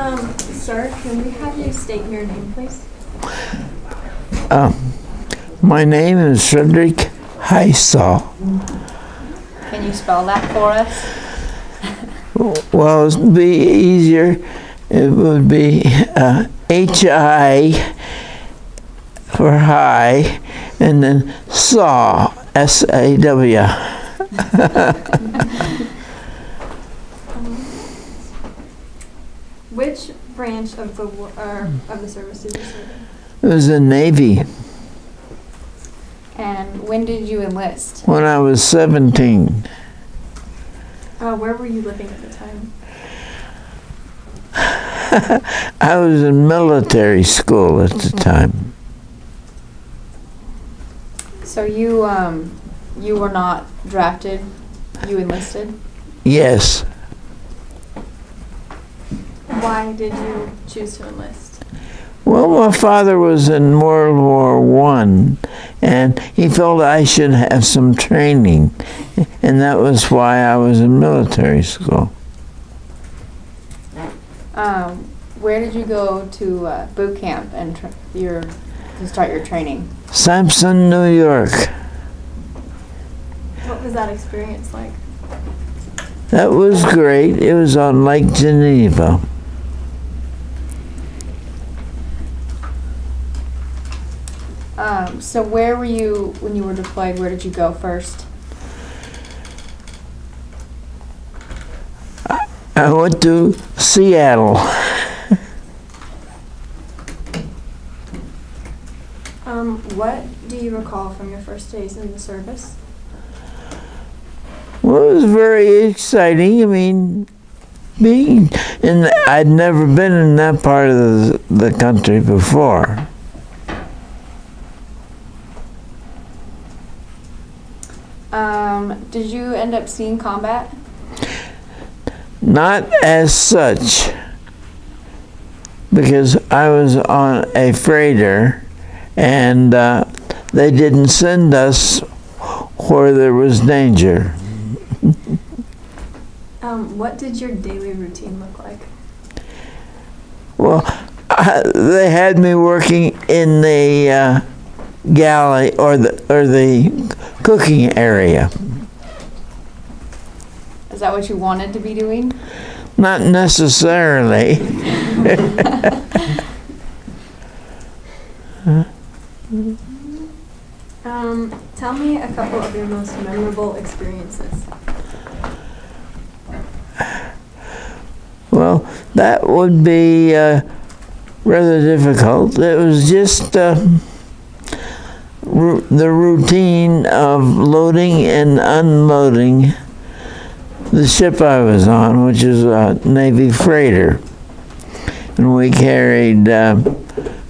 Sir, can we have you state your name, please? My name is Frederick Hisaw. Can you spell that for us? Well, it'd be easier. It would be H-I for high, and then saw, S-A-W. Which branch of the service did you serve It was the Navy And when did you enlist? when I was 17. in? Where were you living at the time? I was in military school at the time. So you were not drafted, you enlisted? Yes. Why did you choose to enlist? Well, my father was in World War I, and he felt I should have some training, and that was why I was in military school. Where did you go to boot camp and to start your training? Sampson, New York. What was that experience like? That was great. It was on Lake Geneva. So where were you when you were deployed? Where did you go first? I went to Seattle. What do you recall from your first days in the service? Well, it was very exciting. I mean, I'd never been in that part of the country before. Did you end up seeing combat? Not as such, because I was on a freighter, and they didn't send us where there was danger. What did your daily routine look like? Well, they had me working in the galley or the cooking area. Is that what you wanted to be doing? Not necessarily. Tell me a couple of your most memorable experiences. Well, that would be rather difficult. It was just the routine of loading and unloading the ship I was on, which is a Navy freighter. And we carried,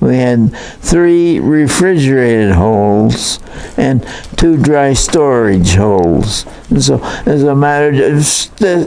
we had 3 refrigerated holds and 2 dry storage holds. And so, as a matter of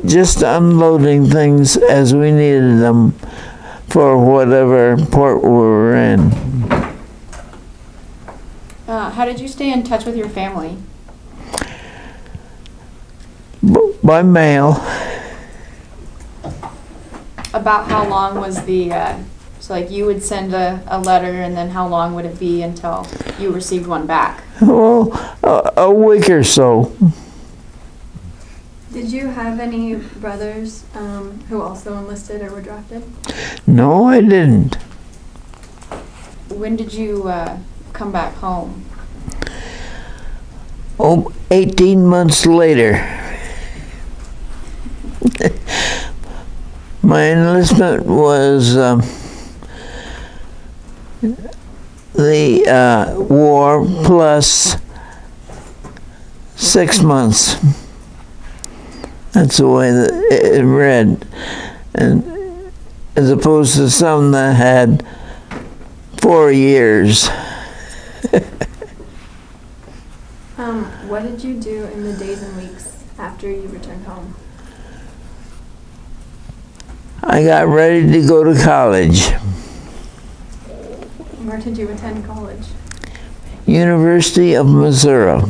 just unloading things as we needed them for whatever port we were in. How did you stay in touch with your family? By mail. About how long was the, so like you would send a letter and then how long would it be until you received one back? Well, a week or so. Did you have any brothers who also enlisted or were drafted? No, I didn't. When did you come back home? 18 months later. My enlistment was the war plus 6 months. That's the way that it read, and as opposed to some that had 4 years. What did you do in the days and weeks after you returned home? I got ready to go to college. Where did you attend college? University of Missouri.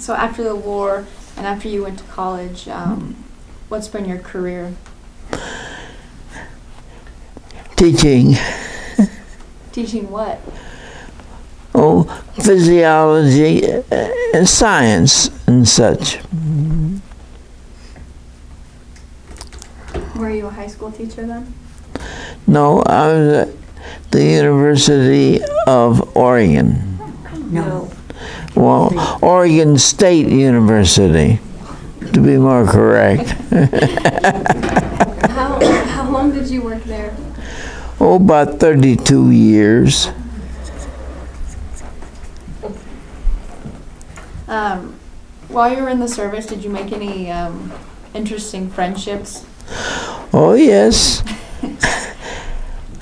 So after the war and after you went to college, what's been your career? Teaching. Teaching what? Oh, physiology, science, and such. Were you a high school teacher then? No, I was at the University of Oregon. No. Well, Oregon State University, to be more correct. How long did you work there? Oh, about 32 years. While you were in the service, did you make any interesting friendships? Oh, yes.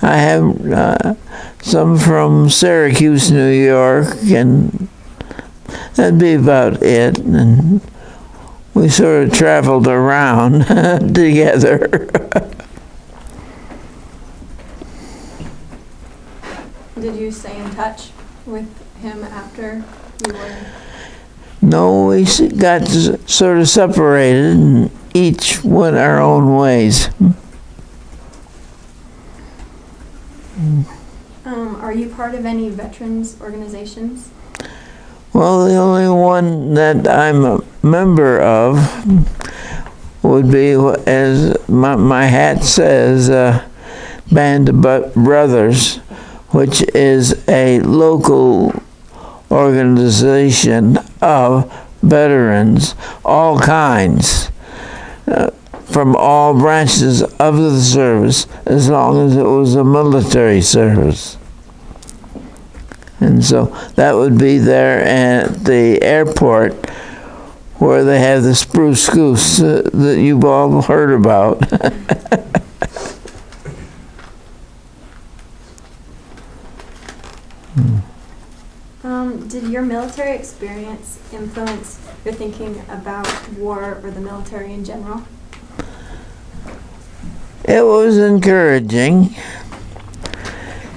I have some from Syracuse, New York, and that'd be about it. And we sort of traveled around together. Did you stay in touch with him after you were? No, we got sort of separated and each went our own ways. Are you part of any veterans organizations? Well, the only one that I'm a member of would be, as my hat says, Band of Brothers, which is a local organization of veterans, all kinds, from all branches of the service, as long as it was a military service. And so that would be there at the airport where they have the spruce goose that you've all heard about. Did your military experience influence your thinking about war or the military in general? It was encouraging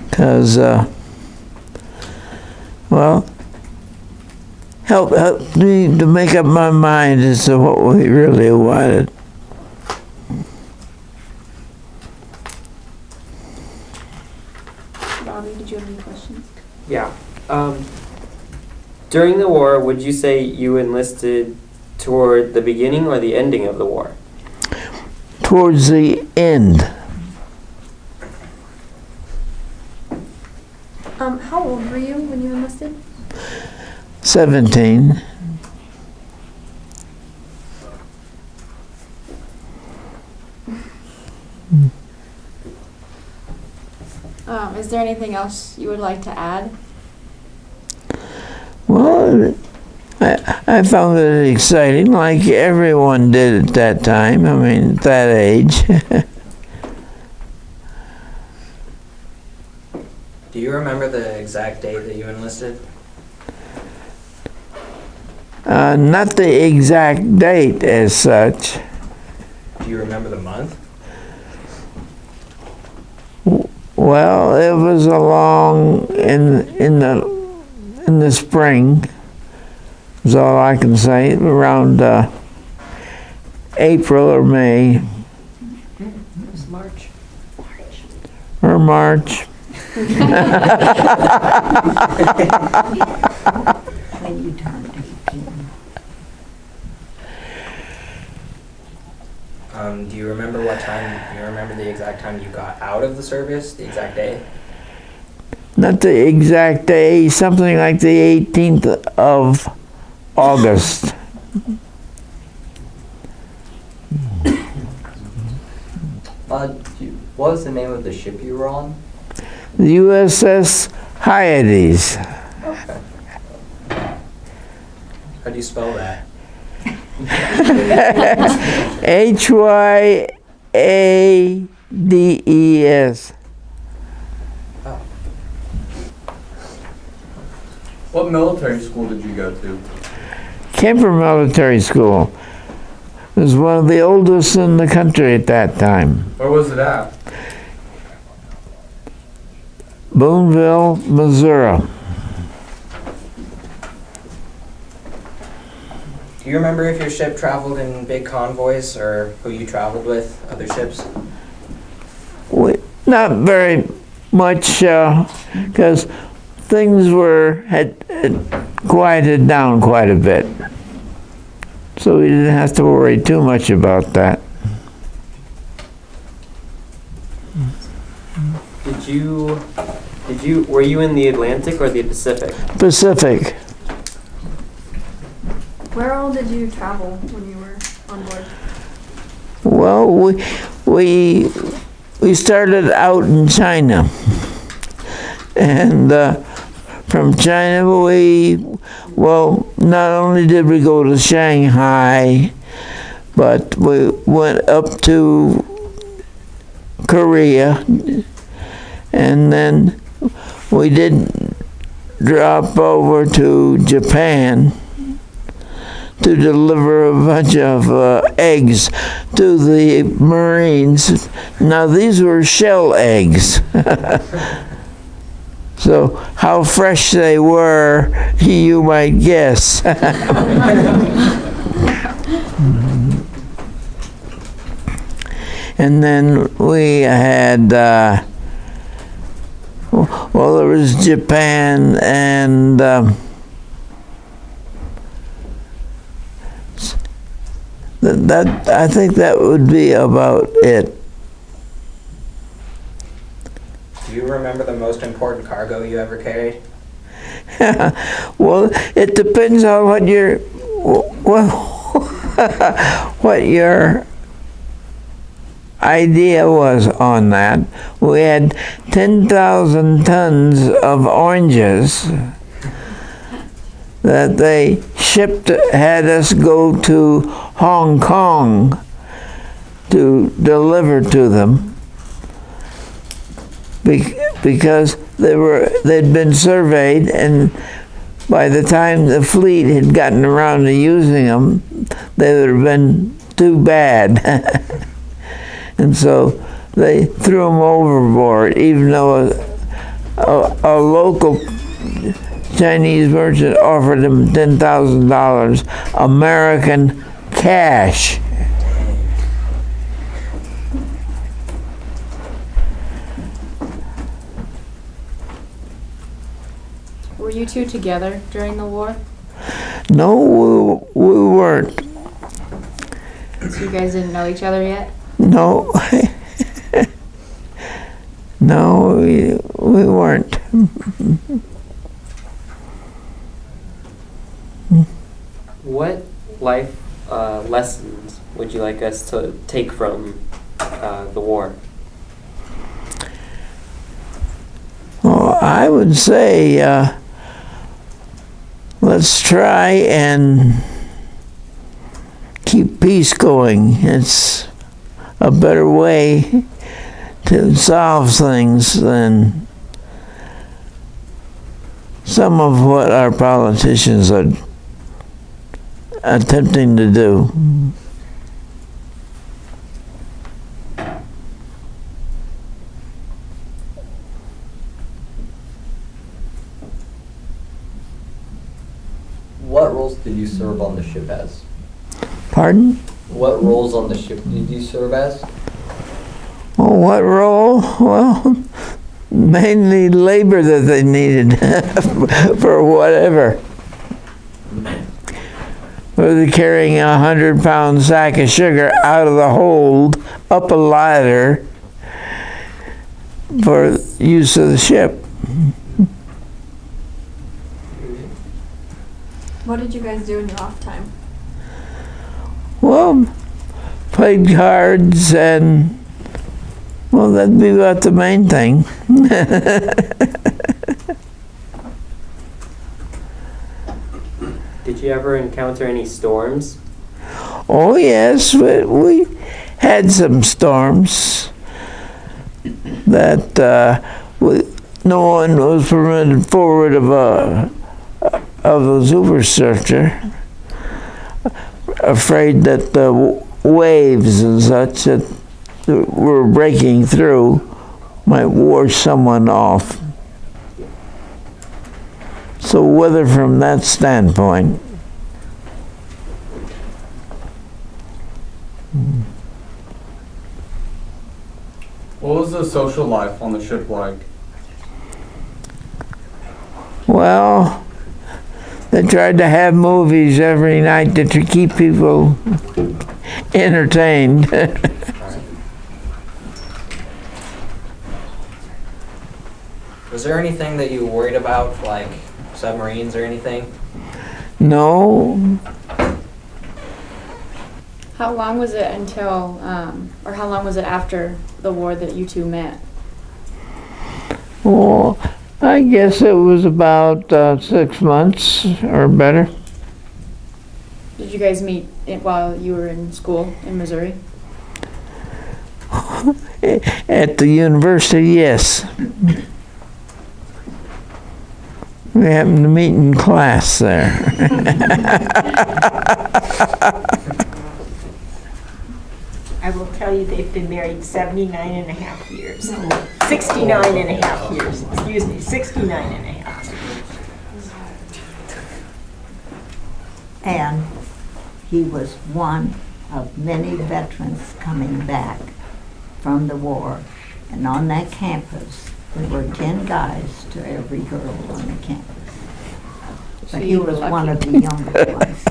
because, well, helped me to make up my mind as to what we really wanted. Bobby, did you have any questions? Yeah. During the war, would you say you enlisted toward the beginning or the ending of the war? Towards the end. How old were you when you enlisted? 17. Is there anything else you would like to add? Well, I found it exciting, like everyone did at that time. I mean, at that age. Do you remember the exact date that you enlisted? Not the exact date as such. Do you remember the month? Well, it was along in the spring. Is all I can say. Around April or May. It was March. Or March. When you turned 18. Do you remember what time, do you remember the exact time you got out of the service, the exact day? Not the exact day, something like the 18th of August. What was the name of the ship you were on? The USS Hyades. Okay. How do you spell that? Hyades. Oh. What military school did you go to? Kemper Military School. It was one of the oldest in the country at that time. Where was it at? Boonville, Missouri. Do you remember if your ship traveled in big convoys or who you traveled with, other ships? Not very much, because things had quieted down quite a bit. So we didn't have to worry too much about that. Were you in the Atlantic or the Pacific? Pacific. Where all did you travel when you were on board? Well, we started out in China, and from China not only did we go to Shanghai, but we went up to Korea, and then we did drop over to Japan to deliver a bunch of eggs to the Marines. Now these were shell eggs. So how fresh they were, you might guess. And then we had, there was Japan and I think that would be about it. Do you remember the most important cargo you ever carried? Well, it depends on what what your idea was on that. We had 10,000 tons of oranges that they had us go to Hong Kong to deliver to them because they'd been surveyed, and by the time the fleet had gotten around to using them, they would have been too bad. And so they threw them overboard, even though a local Chinese merchant offered them $10,000 American cash. Were you two together during the war? No, we weren't. So you guys didn't know each other yet? No. No, we weren't. What life lessons would you like us to take from the war? Well, I would say let's try and keep peace going. It's a better way to solve things than some of what our politicians are attempting to do. What roles did you serve on the ship as? Pardon? What roles on the ship did you serve as? Oh, what role? Well, mainly labor that they needed for whatever. Whether carrying a 100-pound sack of sugar out of the hold up a ladder for use of the ship. What did you guys do in your off time? Well, played cards and, well, that'd be about the main thing. Did you ever encounter any storms? Oh yes, we had some storms that no one was permitted forward of the superstructure, afraid that the waves and such that were breaking through might wash someone off. So whether from that standpoint. What was the social life on the ship like? Well, they tried to have movies every night to keep people entertained. Was there anything that you worried about, like submarines or anything? No, How long was it until, or how long was it after the war that you two met? well, I guess it was about 6 months or better. Did you guys meet while you were in school in Missouri? At the university, yes. We happened to meet in class there. I will tell you, they've been married 79 and a half years. 69 and a half years, excuse me, 69 and a half. And he was one of many veterans coming back from the war. And on that campus, there were 10 guys to every girl on the campus. So But he you were was one lucky. of the younger ones.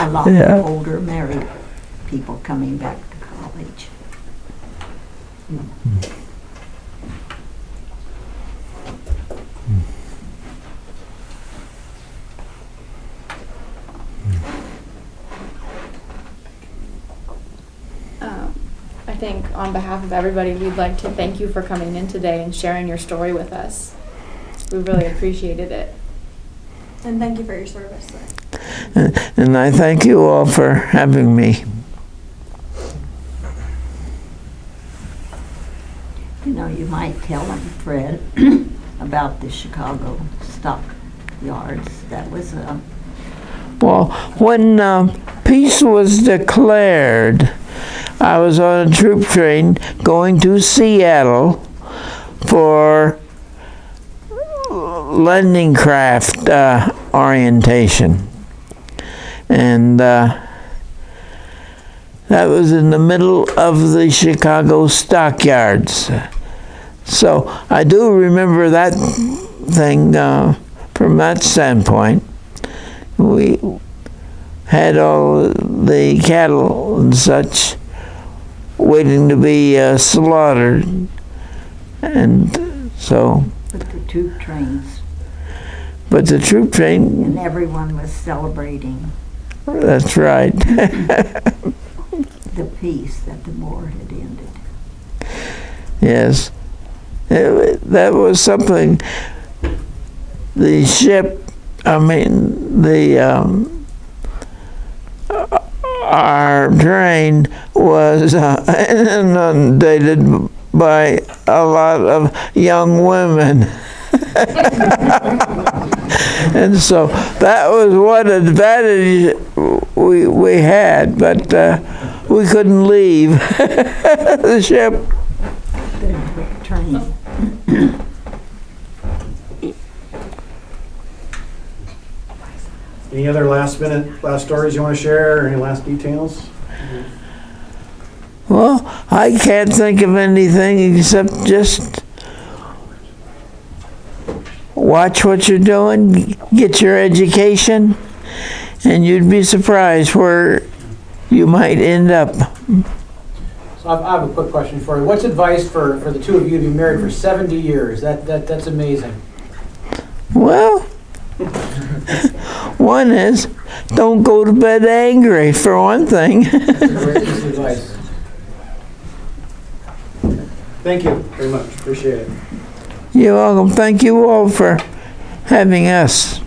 A lot Yeah. of older married people coming back to college. I think on behalf of everybody, we'd like to thank you for coming in today and sharing your story with us. We really appreciated it. And thank you for your service there. And I thank you all for having me. You know, you might tell him, Fred, about the Chicago stock yards. That was Well, when peace was declared, I was on a troop train going to Seattle for landing craft orientation. And that was in the middle of the Chicago stockyards. So I do remember that thing from that standpoint. We had all the cattle and such waiting to be slaughtered. And so, with the troop trains, but the troop train, and everyone was celebrating that's right. the peace that the war had ended. Yes. That was something. The ship, our train was inundated by a lot of young women. And so that was one advantage we had, but we couldn't leave the ship. The train. Any other last stories you want to share, or any last details? Well, I can't think of anything except just watch what you're doing, get your education, and you'd be surprised where you might end up. So I have a quick question for you. What's advice for the two of you to be married for 70 years? That's amazing. Well, one is don't go to bed angry, for one thing. That's a great piece of advice. Thank you very much. Appreciate it. You're welcome. Thank you all for having us.